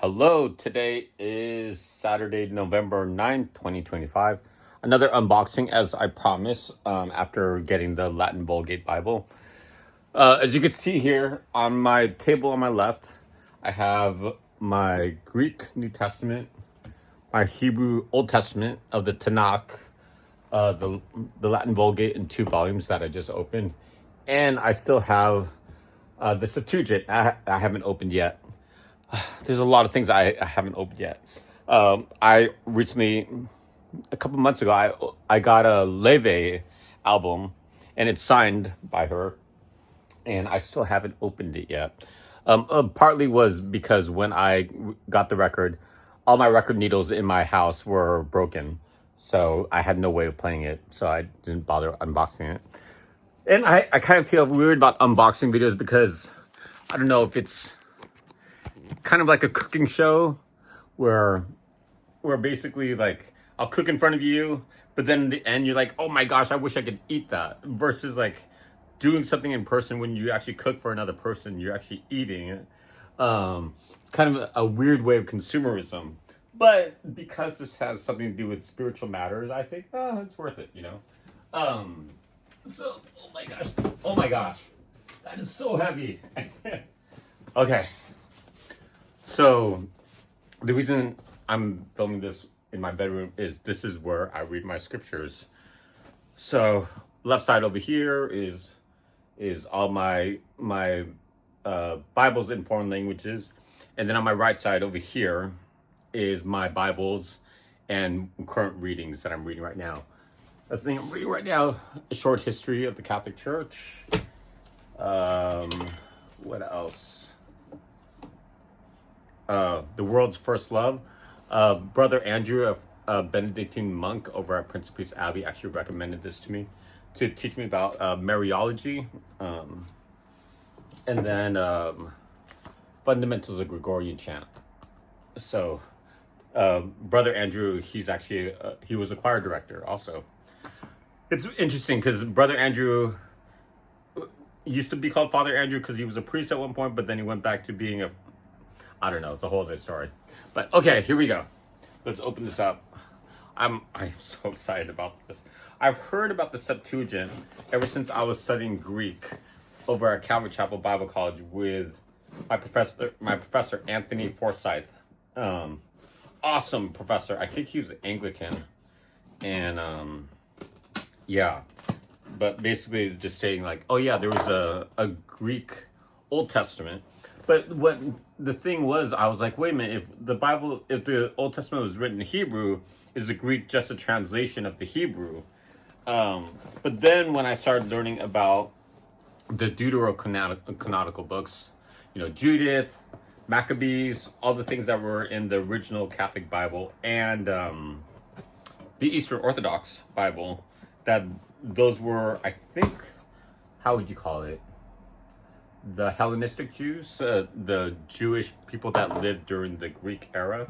Hello, today is Saturday, November 9th, 2025. Another unboxing as I promised after getting the Latin Vulgate Bible. As you can see here on my table on my left, I have my Greek New Testament, my Hebrew Old Testament of the Tanakh, the Latin Vulgate in 2 volumes that I just opened. And I still have the Septuagint I haven't opened yet. There's a lot of things I haven't opened yet. I recently, a couple months ago, I got a Leve album, and it's signed by her, and I still haven't opened it yet. Partly was because when I got the record, all my record needles in my house were broken, so I had no way of playing it, so I didn't bother unboxing it. And I kind of feel weird about unboxing videos because I don't know if it's kind of like a cooking show where basically like I'll cook in front of you, but then in the end you're like, oh my gosh, I wish I could eat that. Versus like doing something in person when you actually cook for another person, you're actually eating it. It's kind of a weird way of consumerism. But because this has something to do with spiritual matters, I think it's worth it, you know? So oh my gosh, that is so heavy. Okay. So, the reason I'm filming this in my bedroom is this is where I read my scriptures. So, left side over here is all my Bibles in foreign languages, and then on my right side over here is my Bibles and current readings that I'm reading right now. The thing I'm reading right now: A Short History of the Catholic Church. What else? The World's First Love. Brother Andrew, a Benedictine monk over at Prince of Peace Abbey, actually recommended this to me to teach me about Mariology, and then Fundamentals of Gregorian Chant. So, Brother Andrew, he's actually he was a choir director also. It's interesting because Brother Andrew used to be called Father Andrew because he was a priest at one point, but then he went back to being I don't know, it's a whole other story. But okay, here we go. Let's open this up. I'm so excited about this. I've heard about the Septuagint ever since I was studying Greek over at Calvary Chapel Bible College with my professor Anthony Forsyth. Awesome professor. I think he was Anglican. And yeah. But basically it's just saying like, oh yeah, there was a Greek Old Testament. But what the thing was, I was like, wait a minute, if the Old Testament was written in Hebrew, is the Greek just a translation of the Hebrew? But then when I started learning about the Deuterocanonical books, you know, Judith, Maccabees, all the things that were in the original Catholic Bible and the Eastern Orthodox Bible, that those were, I think, how would you call it? The Hellenistic Jews, the Jewish people that lived during the Greek era,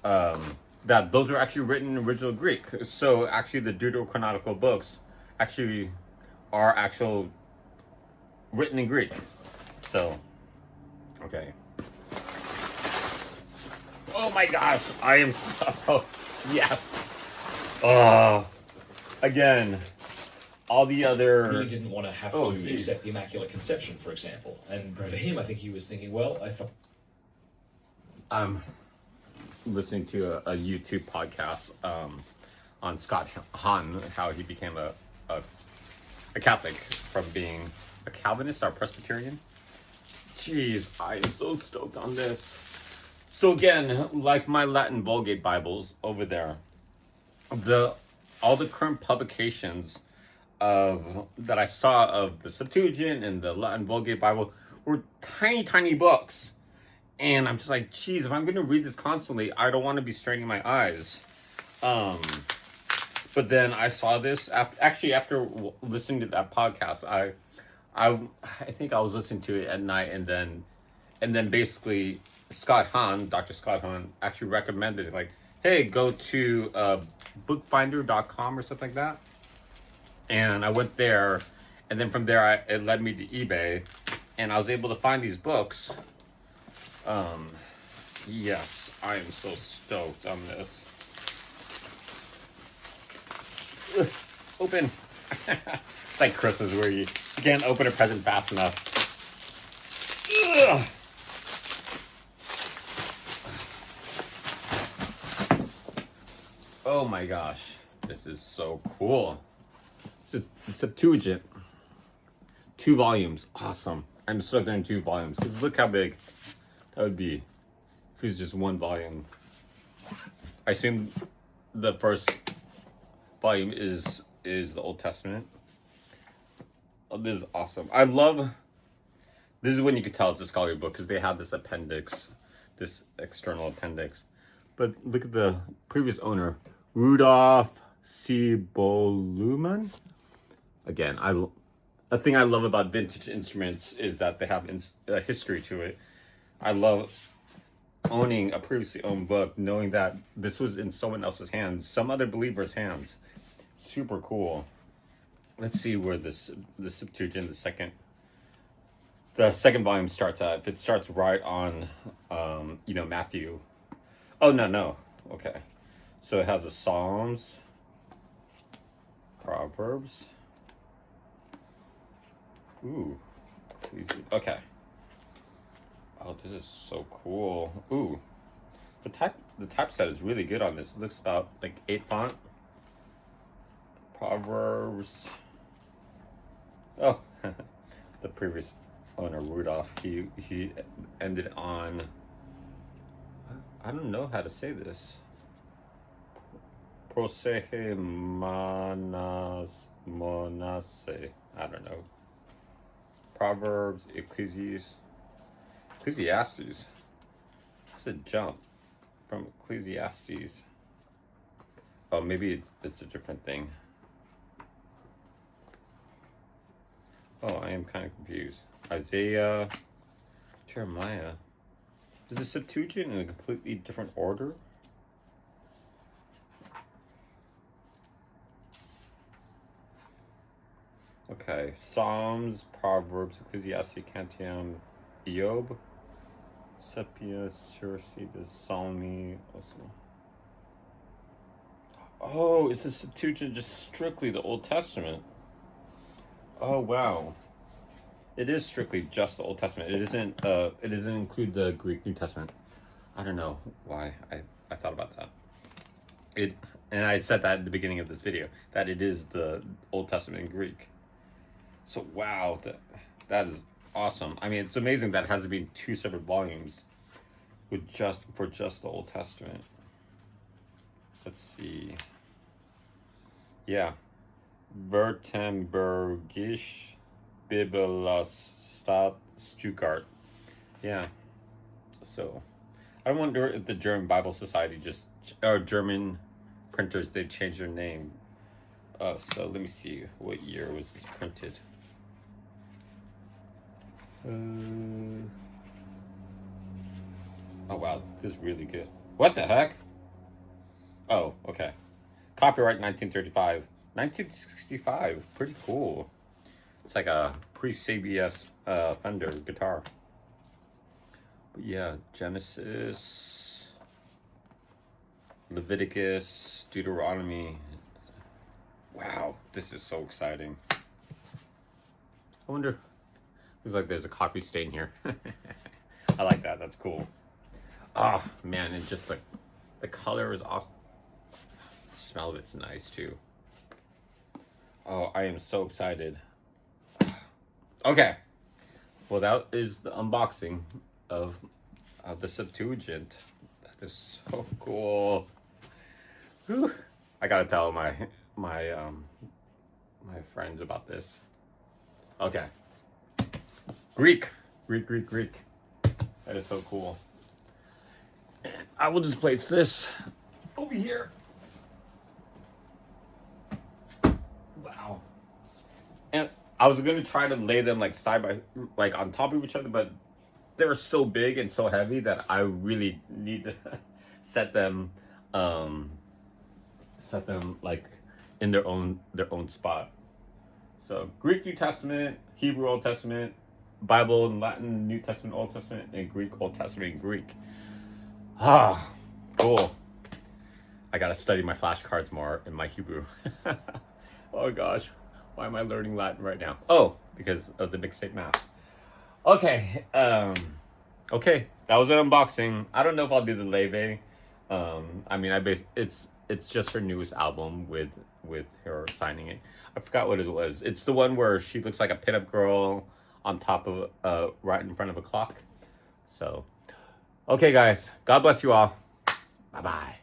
that those were actually written in original Greek. So actually the Deuterocanonical books actually are written in Greek. So, okay. Oh my gosh, I am so, yes. Again. All the other... really didn't want to have to accept the Immaculate Conception, for example. And for him, I think he was thinking, well, I'm listening to a YouTube podcast on Scott Hahn, how he became a Catholic from being a Calvinist or Presbyterian. Jeez, I am so stoked on this. So again, like my Latin Vulgate Bibles over there, all the current publications that I saw of the Septuagint and the Latin Vulgate Bible were tiny books, and I'm just like, geez, if I'm going to read this constantly, I don't want to be straining my eyes. But then I saw this after listening to that podcast. I think I was listening to it at night, and then basically Dr. Scott Hahn actually recommended it, like, hey, go to bookfinder.com or something like that. And I went there, and then from there, it led me to eBay, and I was able to find these books. Yes, I am so stoked on this. Ugh, open. It's like Christmas where you can't open a present fast enough. Ugh. Oh my gosh, this is so cool. It's a Septuagint. 2 volumes. Awesome. I'm stuck in 2 volumes. Look how big that would be if it was just 1 volume. I assume the first volume is the Old Testament. Oh, this is awesome. I love. This is when you could tell it's a scholarly book because they have this appendix, this external appendix. But look at the previous owner, Rudolf C. Boluman. Again, a thing I love about vintage instruments is that they have a history to it. I love owning a previously owned book, knowing that this was in someone else's hands, some other believer's hands. Super cool. Let's see where the Septuagint, the second volume starts at. If it starts right on, Matthew. Oh, no. Okay. So it has the Psalms, Proverbs. Ooh. Okay. Oh, this is so cool. Ooh. The typeset is really good on this. It looks about like 8 font. Proverbs. Oh, the previous owner, Rudolph, he ended on, I don't know how to say this. Prosege monase. I don't know. Proverbs, Ecclesiastes. It's a jump from Ecclesiastes. Oh, maybe it's a different thing. Oh, I am kind of confused. Isaiah, Jeremiah. Is the Septuagint in a completely different order? Okay, Psalms, Proverbs, Ecclesiastes, Cantium, Eob, Sepia, Circe, the Psalmi. Oh, it's a Septuagint just strictly the Old Testament. Oh wow, it is strictly just the Old Testament. It isn't. It doesn't include the Greek New Testament. I don't know why I thought about that. And I said that at the beginning of this video that it is the Old Testament in Greek. So wow, that is awesome. I mean, it's amazing that it has to be in 2 separate volumes with just the Old Testament. Let's see. Yeah. Württembergische Bibelanstalt, Stuttgart. Yeah. So, I wonder if the German Bible Society or German printers, they changed their name. So let me see, what year was this printed? Oh wow, this is really good. What the heck? Oh, okay. Copyright 1935. 1965, pretty cool. It's like a pre-CBS Fender guitar. But yeah, Genesis, Leviticus, Deuteronomy. Wow, this is so exciting. I wonder, looks like there's a coffee stain here. I like that, that's cool. Oh man, and just the color is awesome. The smell of it's nice too. Oh, I am so excited. Okay. Well, that is the unboxing of the Septuagint. That is so cool. Whew. I gotta tell my friends about this. Okay. Greek. That is so cool. And I will just place this over here. Wow. And I was gonna try to lay them like on top of each other, but they're so big and so heavy that I really need to set them like in their own spot. So Greek New Testament, Hebrew Old Testament, Bible and Latin New Testament Old Testament, and Greek Old Testament and Greek. Ah, cool. I gotta study my flashcards more in my Hebrew. Oh gosh, why am I learning Latin right now? Oh, because of the mixtape math. Okay, okay, that was an unboxing. I don't know if I'll do the Leve. I mean, it's just her newest album with her signing it. I forgot what it was. It's the one where she looks like a pinup girl on top of right in front of a clock. So, okay, guys, God bless you all. Bye bye.